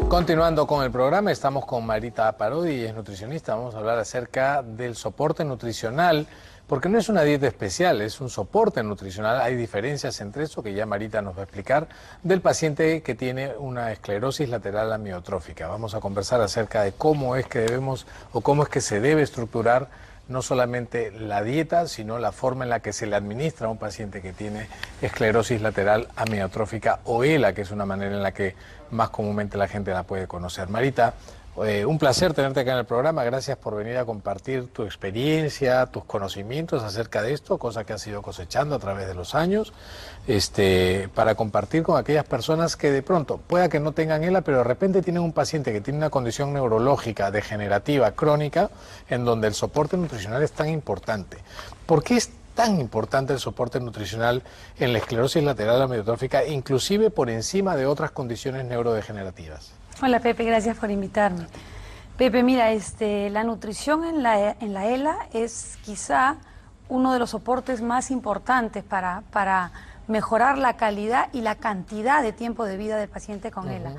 Continuando con el programa, estamos con Marita Parodi, es nutricionista. Vamos a hablar acerca del soporte nutricional, porque no es una dieta especial, es un soporte nutricional. Hay diferencias entre eso, que ya Marita nos va a explicar, del paciente que tiene una esclerosis lateral amiotrófica. Vamos a conversar acerca de cómo es que debemos o cómo es que se debe estructurar no solamente la dieta, sino la forma en la que se le administra a un paciente que tiene esclerosis lateral amiotrófica o ELA, que es una manera en la que más comúnmente la gente la puede conocer. Marita, un placer tenerte acá en el programa. Gracias por venir a compartir tu experiencia, tus conocimientos acerca de esto, cosa que has ido cosechando a través de los años, para compartir con aquellas personas que de pronto, pueda que no tengan ELA, pero de repente tienen un paciente que tiene una condición neurológica, degenerativa, crónica, en donde el soporte nutricional es tan importante. ¿Por qué es tan importante el soporte nutricional en la esclerosis lateral amiotrófica, inclusive por encima de otras condiciones neurodegenerativas? Hola Pepe, gracias por invitarme. Pepe, mira, la nutrición en la ELA es quizá uno de los soportes más importantes para mejorar la calidad y la cantidad de tiempo de vida del paciente con ELA.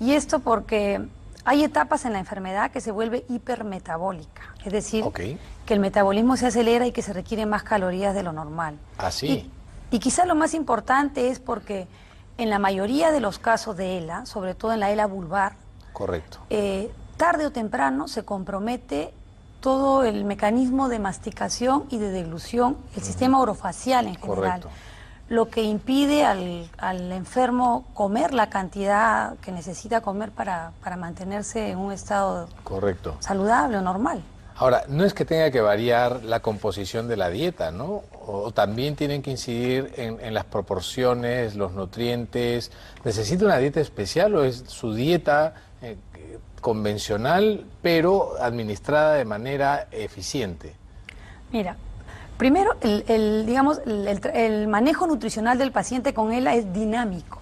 Y esto porque hay etapas en la enfermedad que se vuelve hipermetabólica, es decir, que el metabolismo se acelera y que se requieren más calorías de lo normal. ¿Así? Y quizá lo más importante es porque en la mayoría de los casos de ELA, sobre todo en la ELA vulvar, correcto, tarde o temprano se compromete todo el mecanismo de masticación y de deglución, el sistema orofacial en general. Correcto. Lo que impide al enfermo comer la cantidad que necesita comer para mantenerse en un estado saludable o normal. Ahora, no es que tenga que variar la composición de la dieta, ¿no? O también tienen que incidir en las proporciones, los nutrientes. ¿Necesita una dieta especial o es su dieta convencional, pero administrada de manera eficiente? Mira, primero, el manejo nutricional del paciente con ELA es dinámico.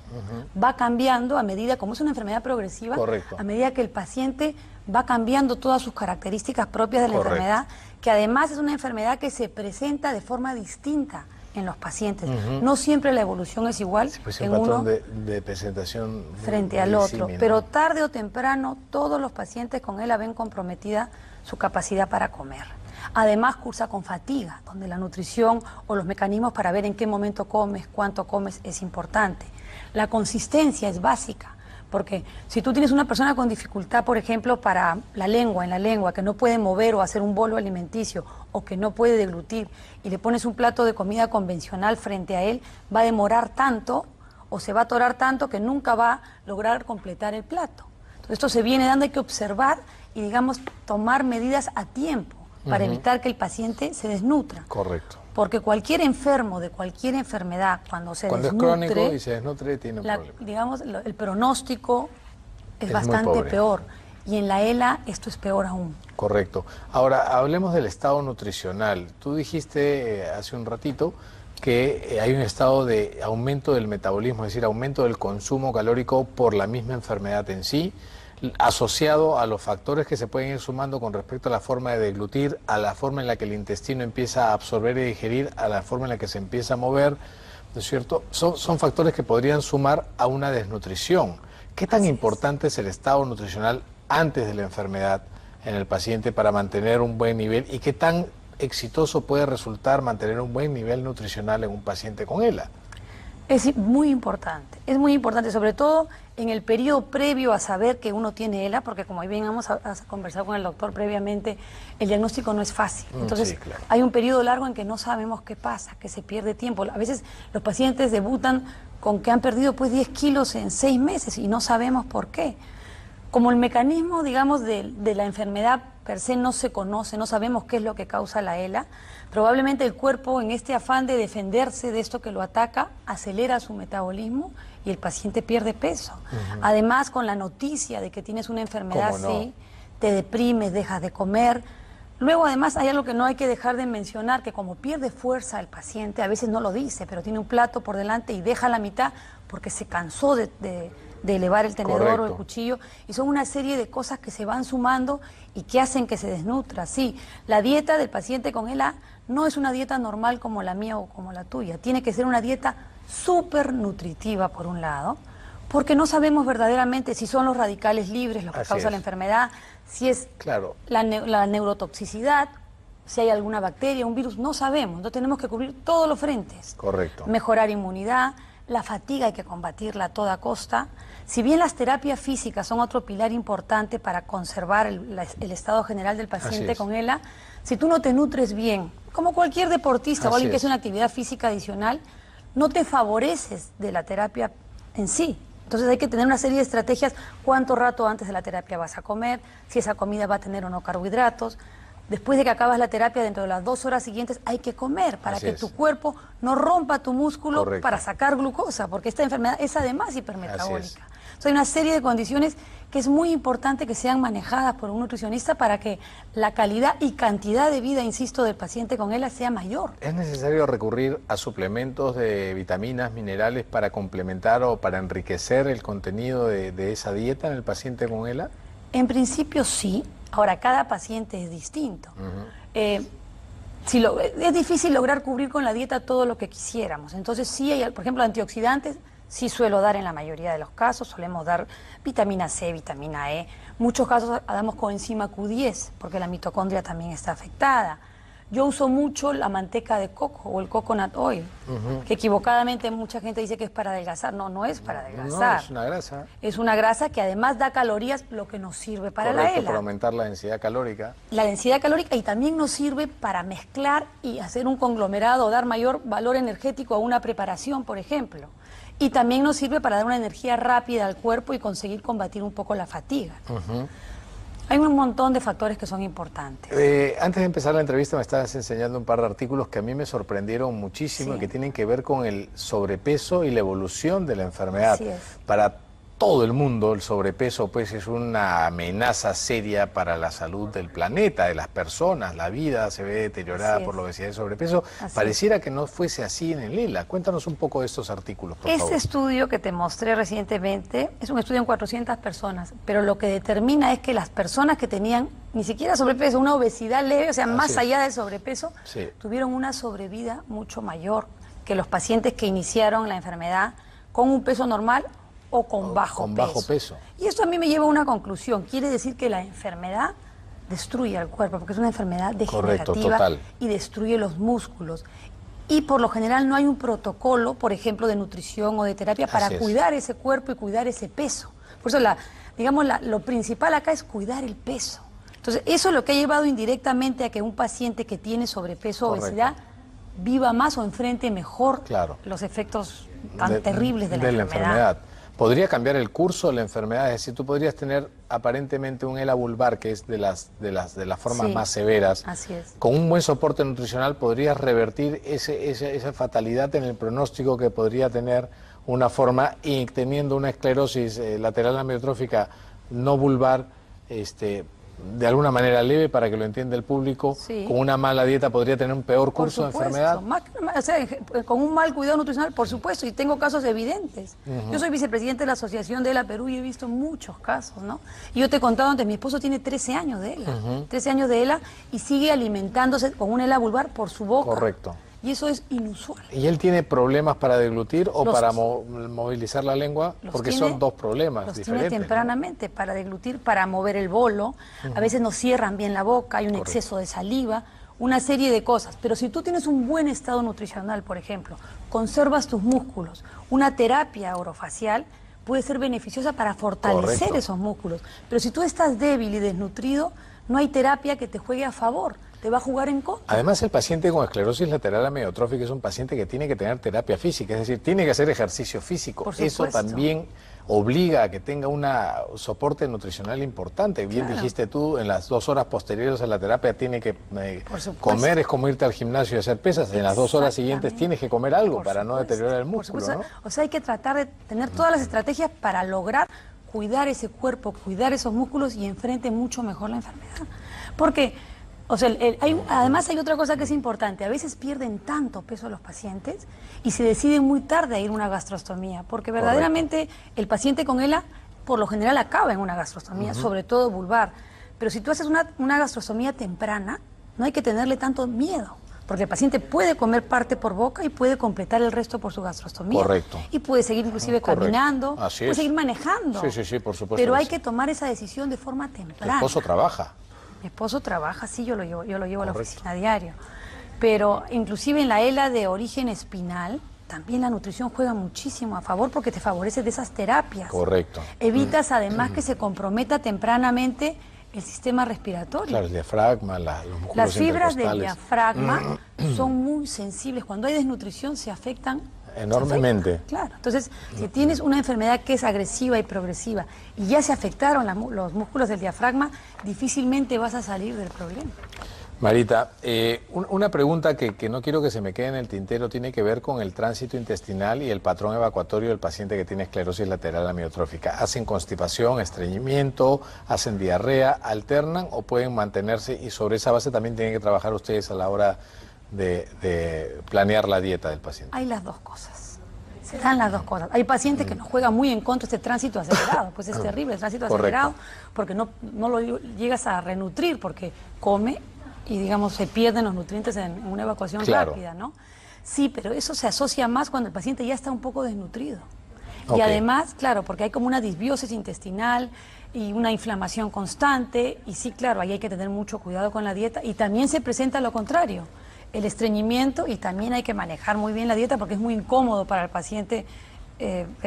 Va cambiando a medida, como es una enfermedad progresiva, a medida que el paciente va cambiando todas sus características propias de la enfermedad, que además es una enfermedad que se presenta de forma distinta en los pacientes. No siempre la evolución es igual en uno de presentación frente al otro, pero tarde o temprano todos los pacientes con ELA ven comprometida su capacidad para comer. Además cursa con fatiga, donde la nutrición o los mecanismos para ver en qué momento comes, cuánto comes, es importante. La consistencia es básica, porque si tú tienes una persona con dificultad, por ejemplo, para la lengua, que no puede mover o hacer un bolo alimenticio, o que no puede deglutir, y le pones un plato de comida convencional frente a él, va a demorar tanto, o se va a atorar tanto, que nunca va a lograr completar el plato. Entonces esto se viene dando, hay que observar y, digamos, tomar medidas a tiempo para evitar que el paciente se desnutra. Correcto. Porque cualquier enfermo de cualquier enfermedad, cuando es crónico y se desnutre, tiene un problema. Digamos, el pronóstico es bastante peor. Y en la ELA esto es peor aún. Correcto. Ahora, hablemos del estado nutricional. Tú dijiste hace un ratito que hay un estado de aumento del metabolismo, es decir, aumento del consumo calórico por la misma enfermedad en sí, asociado a los factores que se pueden ir sumando con respecto a la forma de deglutir, a la forma en la que el intestino empieza a absorber y digerir, a la forma en la que se empieza a mover, ¿no es cierto? Son factores que podrían sumar a una desnutrición. ¿Qué tan importante es el estado nutricional antes de la enfermedad en el paciente para mantener un buen nivel, y qué tan exitoso puede resultar mantener un buen nivel nutricional en un paciente con ELA? Es muy importante, sobre todo en el periodo previo a saber que uno tiene ELA, porque como bien vamos a conversar con el doctor previamente, el diagnóstico no es fácil. Entonces, hay un periodo largo en que no sabemos qué pasa, que se pierde tiempo. A veces los pacientes debutan con que han perdido 10 kilos en 6 meses y no sabemos por qué. Como el mecanismo, digamos, de la enfermedad per se no se conoce, no sabemos qué es lo que causa la ELA, probablemente el cuerpo, en este afán de defenderse de esto que lo ataca, acelera su metabolismo y el paciente pierde peso. Además, con la noticia de que tienes una enfermedad así, te deprimes, dejas de comer. Luego, además, hay algo que no hay que dejar de mencionar, que como pierde fuerza el paciente, a veces no lo dice, pero tiene un plato por delante y deja la mitad porque se cansó de elevar el tenedor o el cuchillo, y son una serie de cosas que se van sumando y que hacen que se desnutra. Sí, la dieta del paciente con ELA no es una dieta normal como la mía o como la tuya, tiene que ser una dieta súper nutritiva por un lado, porque no sabemos verdaderamente si son los radicales libres los que causan la enfermedad, si es la neurotoxicidad, si hay alguna bacteria, un virus, no sabemos. Entonces tenemos que cubrir todos los frentes. Correcto. Mejorar inmunidad, la fatiga hay que combatirla a toda costa. Si bien las terapias físicas son otro pilar importante para conservar el estado general del paciente con ELA, si tú no te nutres bien, como cualquier deportista o alguien que hace una actividad física adicional, no te favoreces de la terapia en sí. Entonces hay que tener una serie de estrategias, cuánto rato antes de la terapia vas a comer, si esa comida va a tener o no carbohidratos. Después de que acabas la terapia, dentro de las 2 horas siguientes hay que comer para que tu cuerpo no rompa tu músculo para sacar glucosa, porque esta enfermedad es además hipermetabólica. Entonces hay una serie de condiciones que es muy importante que sean manejadas por un nutricionista para que la calidad y cantidad de vida, insisto, del paciente con ELA sea mayor. ¿Es necesario recurrir a suplementos de vitaminas, minerales para complementar o para enriquecer el contenido de esa dieta en el paciente con ELA? En principio sí. Ahora, cada paciente es distinto. Es difícil lograr cubrir con la dieta todo lo que quisiéramos. Entonces sí hay, por ejemplo, antioxidantes, sí suelo dar en la mayoría de los casos. Solemos dar vitamina C, vitamina E. Muchos casos damos coenzima Q10, porque la mitocondria también está afectada. Yo uso mucho la manteca de coco o el coconut oil, que equivocadamente mucha gente dice que es para adelgazar. No, no es para adelgazar. No, es una grasa. Es una grasa que además da calorías, lo que nos sirve para la ELA. Para aumentar la densidad calórica. La densidad calórica, y también nos sirve para mezclar y hacer un conglomerado, dar mayor valor energético a una preparación, por ejemplo. Y también nos sirve para dar una energía rápida al cuerpo y conseguir combatir un poco la fatiga. Hay un montón de factores que son importantes. Antes de empezar la entrevista me estabas enseñando un par de artículos que a mí me sorprendieron muchísimo y que tienen que ver con el sobrepeso y la evolución de la enfermedad. Así es. Para todo el mundo el sobrepeso pues es una amenaza seria para la salud del planeta, de las personas. La vida se ve deteriorada por la obesidad y sobrepeso. Pareciera que no fuese así en el ELA. Cuéntanos un poco de estos artículos, por favor. Este estudio que te mostré recientemente es un estudio en 400 personas, pero lo que determina es que las personas que tenían ni siquiera sobrepeso, una obesidad leve, o sea, más allá del sobrepeso, tuvieron una sobrevida mucho mayor que los pacientes que iniciaron la enfermedad con un peso normal o con bajo peso. Y esto a mí me lleva a una conclusión. Quiere decir que la enfermedad destruye al cuerpo, porque es una enfermedad degenerativa y destruye los músculos. Y por lo general no hay un protocolo, por ejemplo, de nutrición o de terapia para cuidar ese cuerpo y cuidar ese peso. Por eso, lo principal acá es cuidar el peso. Entonces, eso es lo que ha llevado indirectamente a que un paciente que tiene sobrepeso o obesidad viva más o enfrente mejor los efectos tan terribles de la enfermedad. ¿Podría cambiar el curso de la enfermedad? Es decir, tú podrías tener aparentemente un ELA vulvar, que es de las formas más severas. Así es. Con un buen soporte nutricional podrías revertir esa fatalidad en el pronóstico que podría tener una forma, y teniendo una esclerosis lateral amiotrófica no vulvar, de alguna manera leve, para que lo entienda el público, con una mala dieta podría tener un peor curso de enfermedad. O sea, con un mal cuidado nutricional, por supuesto, y tengo casos evidentes. Yo soy vicepresidente de la Asociación de ELA Perú y he visto muchos casos, ¿no? Y yo te he contado antes, mi esposo tiene 13 años de ELA, 13 años de ELA, y sigue alimentándose con un ELA vulvar por su boca. Correcto. Y eso es inusual. ¿Y él tiene problemas para deglutir o para movilizar la lengua? Porque son dos problemas diferentes. Tiene tempranamente, para deglutir, para mover el bolo. A veces no cierran bien la boca, hay un exceso de saliva, una serie de cosas. Pero si tú tienes un buen estado nutricional, por ejemplo, conservas tus músculos, una terapia orofacial puede ser beneficiosa para fortalecer esos músculos. Pero si tú estás débil y desnutrido, no hay terapia que te juegue a favor. Te va a jugar en contra. Además, el paciente con esclerosis lateral amiotrófica es un paciente que tiene que tener terapia física, es decir, tiene que hacer ejercicio físico. Eso también obliga a que tenga un soporte nutricional importante. Bien dijiste tú, en las 2 horas posteriores a la terapia tiene que comer, es como irte al gimnasio y hacer pesas. En las 2 horas siguientes tienes que comer algo para no deteriorar el músculo, ¿no? O sea, hay que tratar de tener todas las estrategias para lograr cuidar ese cuerpo, cuidar esos músculos y enfrente mucho mejor la enfermedad. Porque además hay otra cosa que es importante. A veces pierden tanto peso los pacientes y se deciden muy tarde a ir a una gastrostomía, porque verdaderamente el paciente con ELA por lo general acaba en una gastrostomía, sobre todo vulvar. Pero si tú haces una gastrostomía temprana, no hay que tenerle tanto miedo. porque el paciente puede comer parte por boca y puede completar el resto por su gastrostomía. Correcto. Y puede seguir inclusive caminando, puede seguir manejando. Sí, por supuesto. Pero hay que tomar esa decisión de forma temprana. ¿Tu esposo trabaja? Mi esposo trabaja, sí, yo lo llevo a la oficina a diario. Pero inclusive en la ELA de origen espinal, también la nutrición juega muchísimo a favor porque te favorece de esas terapias. Correcto. Evitas además que se comprometa tempranamente el sistema respiratorio. Claro, el diafragma, los músculos Las fibras del intercostales. diafragma son muy sensibles. Cuando hay desnutrición se afectan enormemente. Claro. Entonces, si tienes una enfermedad que es agresiva y progresiva y ya se afectaron los músculos del diafragma, difícilmente vas a salir del problema. Marita, una pregunta que no quiero que se me quede en el tintero tiene que ver con el tránsito intestinal y el patrón evacuatorio del paciente que tiene esclerosis lateral amiotrófica. ¿Hacen constipación, estreñimiento, hacen diarrea, alternan o pueden mantenerse? Y sobre esa base también tienen que trabajar ustedes a la hora de planear la dieta del paciente. Hay las dos cosas. Se dan las dos cosas. Hay pacientes que nos juegan muy en contra este tránsito acelerado, pues es terrible el tránsito acelerado, porque no lo llegas a renutrir, porque come y digamos se pierden los nutrientes en una evacuación rápida, ¿no? Sí, pero eso se asocia más cuando el paciente ya está un poco desnutrido. Y además, claro, porque hay como una disbiosis intestinal y una inflamación constante, y sí, claro, ahí hay que tener mucho cuidado con la dieta, y también se presenta lo contrario, el estreñimiento, y también hay que manejar muy bien la dieta porque es muy incómodo para el paciente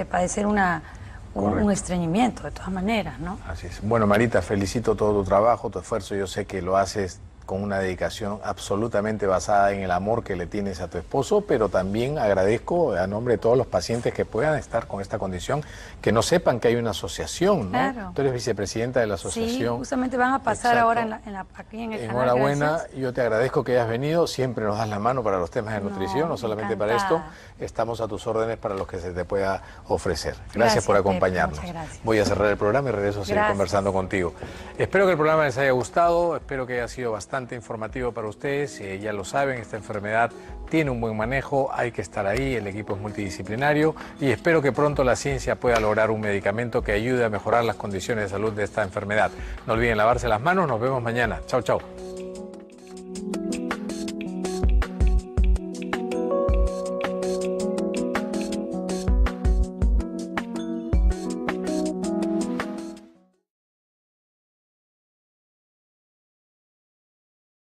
padecer un estreñimiento, de todas maneras, ¿no? Así es. Bueno, Marita, felicito todo tu trabajo, tu esfuerzo. Yo sé que lo haces con una dedicación absolutamente basada en el amor que le tienes a tu esposo, pero también agradezco a nombre de todos los pacientes que puedan estar con esta condición, que no sepan que hay una asociación, ¿no? Claro. Tú eres vicepresidenta de la asociación. Sí, justamente van a pasar ahora aquí en el canal. Enhorabuena, gracias. yo te agradezco que hayas venido, siempre nos das la mano para los temas de nutrición, no solamente para esto, estamos a tus órdenes para lo que se te pueda ofrecer. Gracias por acompañarnos. Pepe, muchas gracias. Voy a cerrar el programa y regreso a seguir conversando contigo. Espero que el programa les haya gustado, espero que haya sido bastante informativo para ustedes. Ya lo saben, esta enfermedad tiene un buen manejo, hay que estar ahí, el equipo es multidisciplinario y espero que pronto la ciencia pueda lograr un medicamento que ayude a mejorar las condiciones de salud de esta enfermedad. No olviden lavarse las manos, nos vemos mañana. Chau, chau.